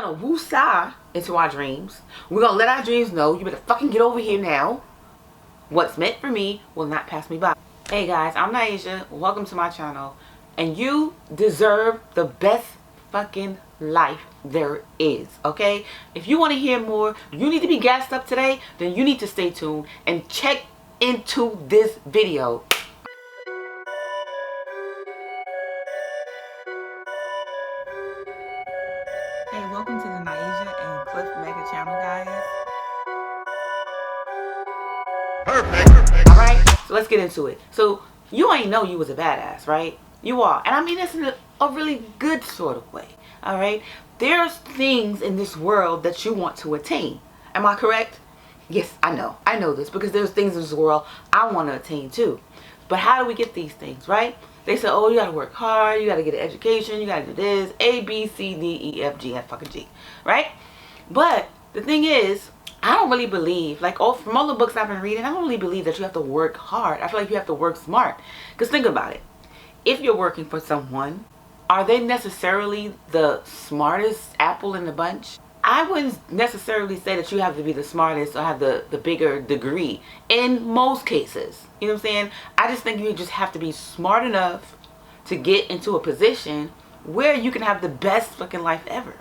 gonna woo-saw into our dreams. We're gonna let our dreams know, you better fucking get over here now. What's meant for me will not pass me by. Hey guys, I'm Naisha. Welcome to my channel. And you deserve the best fucking life there is, okay? If you want to hear more, you need to be gassed up today, then you need to stay tuned and check into this video. Hey, welcome to the Naisha and Cliff Mega channel, guys. Perfect. Alright, so let's get into it. So, you ain't know you was a badass, right? You are. And I mean this in a really good sort of way. Alright? There's things in this world that you want to attain. Am I correct? Yes, I know. I know this because there's things in this world I want to attain too. But how do we get these things, right? They say, oh, you got to work hard, you got to get an education, you got to do this, A, B, C, D, E, F, G, F, fucking G, right? But the thing is, I don't really believe, like, from all the books I've been reading, I don't really believe that you have to work hard. I feel like you have to work smart. Because think about it. If you're working for someone, are they necessarily the smartest apple in the bunch? I wouldn't necessarily say that you have to be the smartest or have the bigger degree in most cases. You know what I'm saying? I just think you just have to be smart enough to get into a position where you can have the best fucking life ever,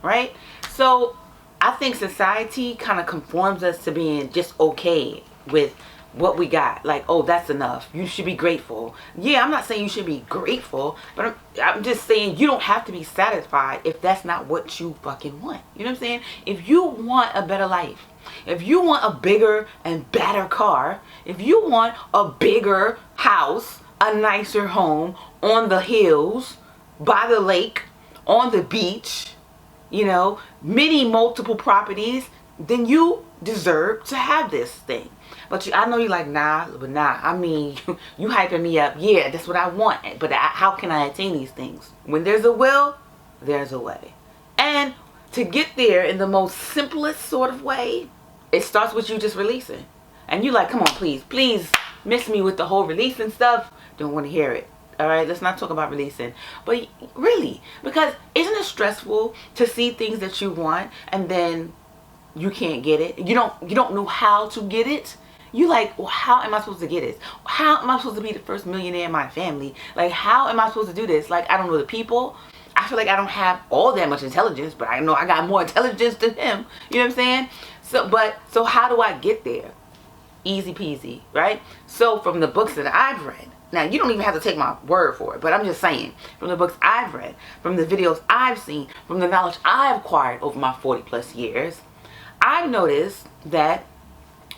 right? So I think society kind of conforms us to being just okay with what we got. Like, oh, that's enough. You should be grateful. Yeah, I'm not saying you should be grateful, but I'm just saying you don't have to be satisfied if that's not what you fucking want. You know what I'm saying? If you want a better life, if you want a bigger and better car, if you want a bigger house, a nicer home on the hills, by the lake, on the beach, you know, multiple properties, then you deserve to have this thing. But I know you're like, nah, but nah. I mean, you hyping me up. Yeah, that's what I want. But how can I attain these things? When there's a will, there's a way. And to get there in the most simplest sort of way, it starts with you just releasing. And you like, come on, please miss me with the whole releasing stuff. Don't want to hear it. All right, let's not talk about releasing. But really, because isn't it stressful to see things that you want and then you can't get it? You don't know how to get it. You like, well, how am I supposed to get it? How am I supposed to be the first millionaire in my family? Like, how am I supposed to do this? Like, I don't know the people. I feel like I don't have all that much intelligence, but I know I got more intelligence than him. You know what I'm saying? So how do I get there? Easy peasy, right? So from the books that I've read, now you don't even have to take my word for it, but I'm just saying, from the books I've read, from the videos I've seen, from the knowledge I've acquired over my 40 plus years, I've noticed that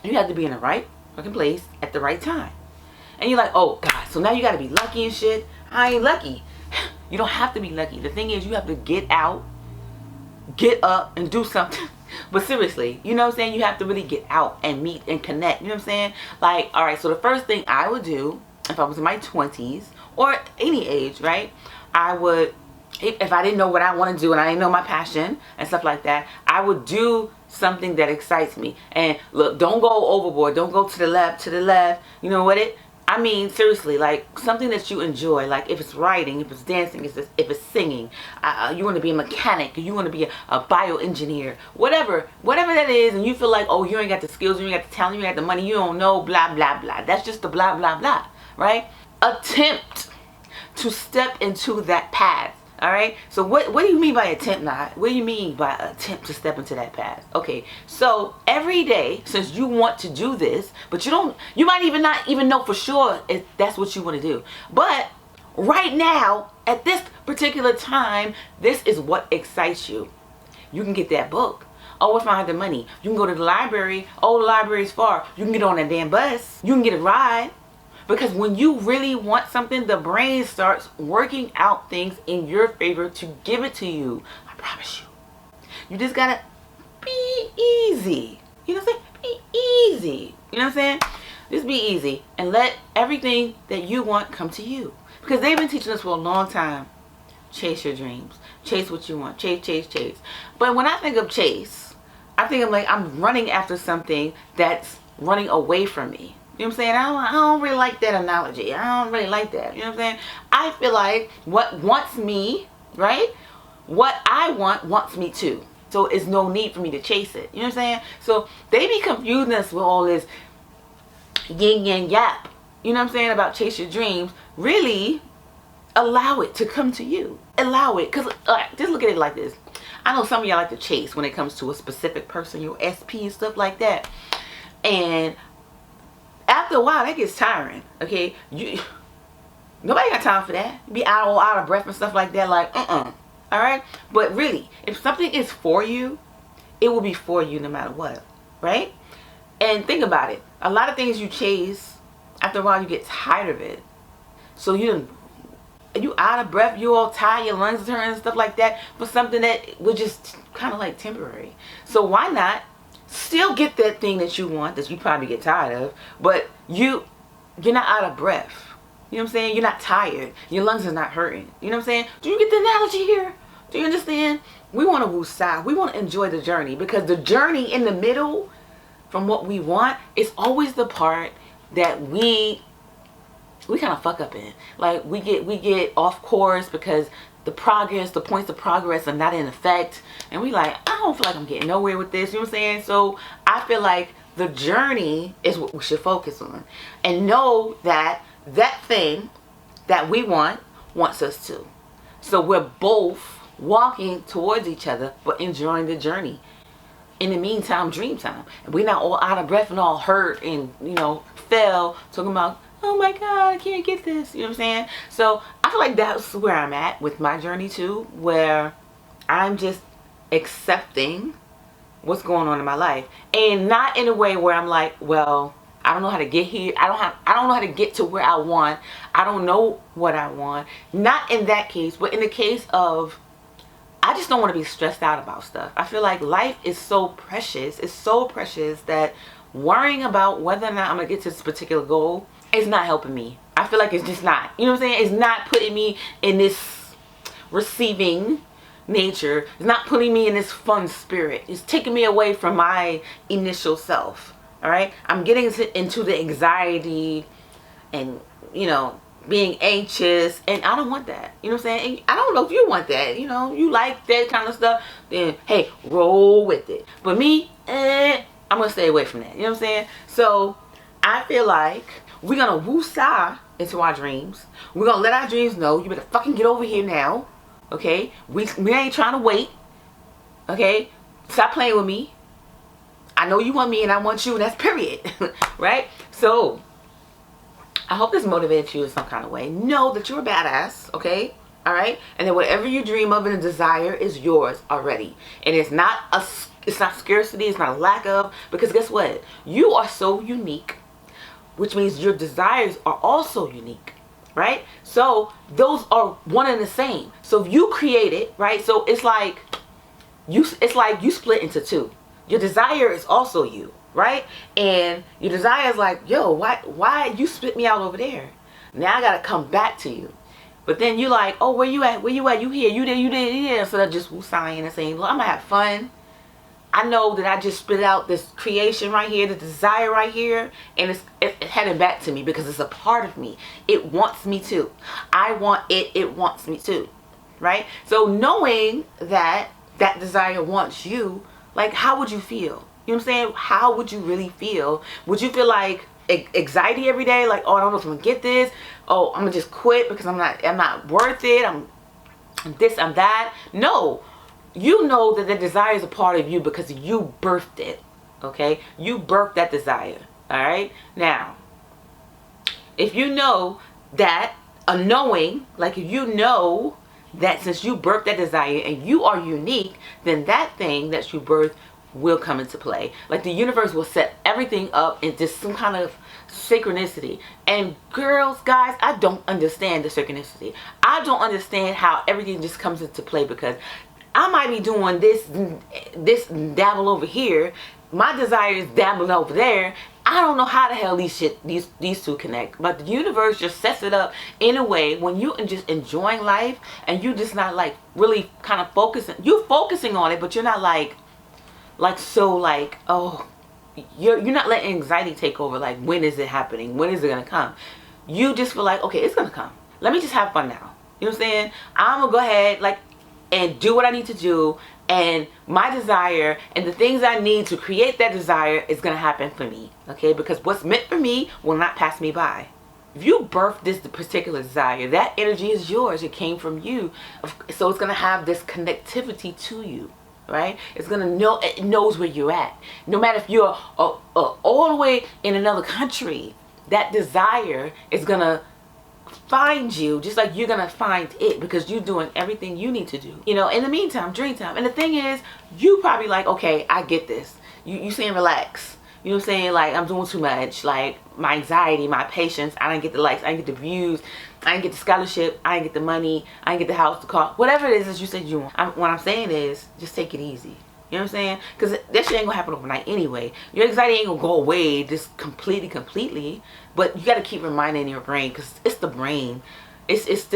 you have to be in the right fucking place at the right time. And you're like, oh God, so now you got to be lucky and shit. I ain't lucky. You don't have to be lucky. The thing is, you have to get out, get up, and do something. But seriously, you know what I'm saying? You have to really get out and meet and connect. You know what I'm saying? Like, all right, so the first thing I would do if I was in my 20s or any age, right? I would, if I didn't know what I want to do and I didn't know my passion and stuff like that, I would do something that excites me. And look, don't go overboard. Don't go to the left, You know what I mean, seriously, like something that you enjoy. Like if it's writing, if it's dancing, if it's singing, you want to be a mechanic, you want to be a bioengineer, whatever that is, and you feel like, oh, you ain't got the skills, you ain't got the talent, you ain't got the money, you don't know, blah, blah, blah. That's just the blah, blah, blah, right? Attempt to step into that path. All right, so what do you mean by attempt? Not what do you mean by attempt to step into that path? Okay, so every day, since you want to do this, but you might even not even know for sure if that's what you want to do, but right now at this particular time, this is what excites you. You can get that book. Oh, if I have the money, you can go to the library. Oh, the library's far. You can get on that damn bus. You can get a ride. Because when you really want something, the brain starts working out things in your favor to give it to you. I promise you. You just gotta be easy. You know what I'm saying? Be easy. You know what I'm saying? Just be easy and let everything that you want come to you. Because they've been teaching us for a long time. Chase your dreams. Chase what you want. Chase, chase, chase. But when I think of chase, I think of like I'm running after something that's running away from me. You know what I'm saying? I don't really like that analogy. I don't really like that. You know what I'm saying? I feel like what wants me, right, what I want wants me too. So it's no need for me to chase it. You know what I'm saying? So they be confusing us with all this yin yang yap. You know what I'm saying? About chase your dreams. Really, allow it to come to you. Allow it. Because just look at it like this. I know some of y'all like to chase when it comes to a specific person, your SP and stuff like that. And after a while, that gets tiring. Okay? Nobody got time for that. You be out of breath and stuff like that. Like, Alright? But really, if something is for you, it will be for you no matter what. Right? And think about it. A lot of things you chase, after a while you get tired of it. So you out of breath, you all tired, your lungs turn and stuff like that for something that was just kind of like temporary. So why not still get that thing that you want, that you probably get tired of, but you're not out of breath. You know what I'm saying? You're not tired. Your lungs are not hurting. You know what I'm saying? Do you get the analogy here? Do you understand? We want to woosah. We want to enjoy the journey, because the journey in the middle from what we want is always the part that we kind of fuck up in. Like we get off course because the points of progress are not in effect, and we like, I don't feel like I'm getting nowhere with this. You know what I'm saying? So I feel like the journey is what we should focus on, and know that that thing that we wants us to. So we're both walking towards each other, but enjoying the journey. In the meantime, dream time. And we're not all out of breath and all hurt and, fell, talking about, oh my God, I can't get this. You know what I'm saying? So I feel like that's where I'm at with my journey too, where I'm just accepting what's going on in my life. And not in a way where I'm like, well, I don't know how to get here. I don't know how to get to where I want. I don't know what I want. Not in that case, but in the case of, I just don't want to be stressed out about stuff. I feel like life is so precious. It's so precious that worrying about whether or not I'm going to get to this particular goal is not helping me. I feel like it's just not. You know what I'm saying? It's not putting me in this receiving nature. It's not putting me in this fun spirit. It's taking me away from my initial self. All right? I'm getting into the anxiety and, being anxious, and I don't want that. You know what I'm saying? And I don't know if you want that. You like that kind of stuff, then hey, roll with it. But me, I'm gonna stay away from that. You know what I'm saying? So I feel like we're gonna woosah into our dreams. We're gonna let our dreams know, you better fucking get over here now. Okay? We ain't trying to wait. Okay? Stop playing with me. I know you want me and I want you, and that's period. Right? So I hope this motivates you in some kind of way. Know that you're a badass, okay? All right? And that whatever you dream of and desire is yours already. And it's not scarcity, it's not a lack of, because guess what? You are so unique, which means your desires are also unique, right? So those are one and the same. So if you create it, right? So it's like you split into two. Your desire is also you. Right? And your desire is like, yo, why you split me out over there? Now I gotta come back to you. But then you like, oh, where you at? Where you at? You here? You there? Instead of just woosahing and saying, look, I'm gonna have fun. I know that I just spit out this creation right here, the desire right here, and it's heading back to me because it's a part of me. It wants me to. I want it. It wants me to. Right? So knowing that that desire wants you, like, how would you feel? You know what I'm saying? How would you really feel? Would you feel like anxiety every day? Like, oh, I don't know if I'm gonna get this. Oh, I'm gonna just quit because I'm not worth it. I'm this, I'm that. No. You know that the desire is a part of you because you birthed it. Okay? You birthed that desire. Alright? Now, if you know that, knowing, like if you know that since you birthed that desire and you are unique, then that thing that you birthed will come into play. Like the universe will set everything up in just some kind of synchronicity. And girls, guys, I don't understand the synchronicity. I don't understand how everything just comes into play, because I might be doing this dabble over here. My desire is dabbling over there. I don't know how the hell these two connect, but the universe just sets it up in a way when you just enjoying life and you just not like really kind of focusing. You're focusing on it, but you're not like oh, you're not letting anxiety take over. Like, when is it happening? When is it gonna come? You just feel like, okay, it's gonna come. Let me just have fun now. You know what I'm saying? I'm gonna go ahead, like, and do what I need to do, and my desire and the things I need to create that desire is going to happen for me. Okay, because what's meant for me will not pass me by. If you birthed this particular desire, that energy is yours. It came from you. So it's going to have this connectivity to you, right? It's going to know, it knows where you're at. No matter if you're all the way in another country, that desire is going to find you just like you're going to find it, because you're doing everything you need to do. You know, in the meantime, dream time. And the thing is, you probably like, okay, I get this. You saying relax. You know what I'm saying? Like, I'm doing too much. Like, my anxiety, my patience, I didn't get the likes, I didn't get the views, I didn't get the scholarship, I didn't get the money, I didn't get the house, the car, whatever it is that you said you want. What I'm saying is, just take it easy. You know what I'm saying? Because that shit ain't gonna happen overnight anyway. Your anxiety ain't gonna go away just completely. But you gotta keep reminding your brain, because it's the brain. It's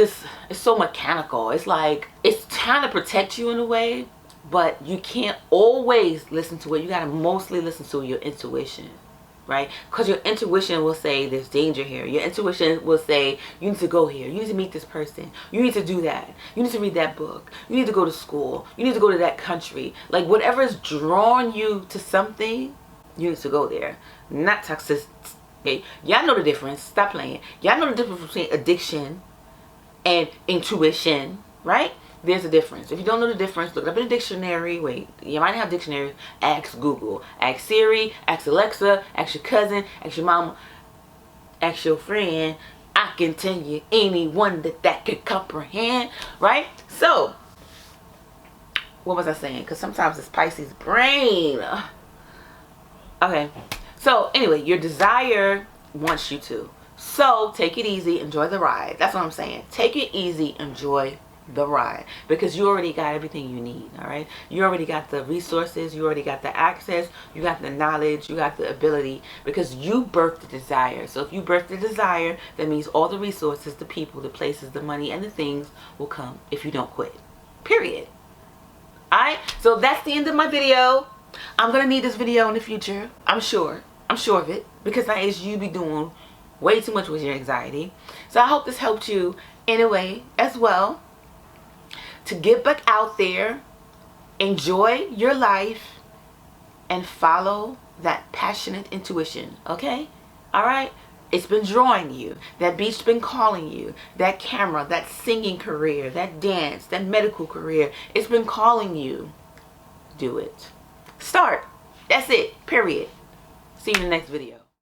so mechanical. It's like, it's trying to protect you in a way, but you can't always listen to it. You gotta mostly listen to your intuition, right? Because your intuition will say there's danger here. Your intuition will say you need to go here. You need to meet this person. You need to do that. You need to read that book. You need to go to school. You need to go to that country. Like, whatever is drawing you to something, you need to go there. Not toxicity. Okay? Y'all know the difference. Stop playing. Y'all know the difference between addiction and intuition, right? There's a difference. If you don't know the difference, look it up in a dictionary. Wait, you might have dictionaries. Ask Google. Ask Siri. Ask Alexa. Ask your cousin. Ask your mama. Ask your friend. I can tell you anyone that could comprehend. Right? So, what was I saying? Because sometimes it's Pisces brain. Okay. So, anyway, your desire wants you to. So, take it easy. Enjoy the ride. That's what I'm saying. Take it easy. Enjoy the ride, because you already got everything you need. All right, you already got the resources, you already got the access, you got the knowledge, you got the ability, because you birthed the desire. So if you birthed the desire, that means all the resources, the people, the places, the money, and the things will come if you don't quit, period. All right, so that's the end of my video. I'm gonna need this video in the future. I'm sure of it, because that is you be doing way too much with your anxiety. So I hope this helped you in a way as well, to get back out there, enjoy your life, and follow that passionate intuition. Okay? All right? It's been drawing you. That beach been calling you. That camera, that singing career, that dance, that medical career, it's been calling you. Do it. Start. That's it. Period. See you in the next video.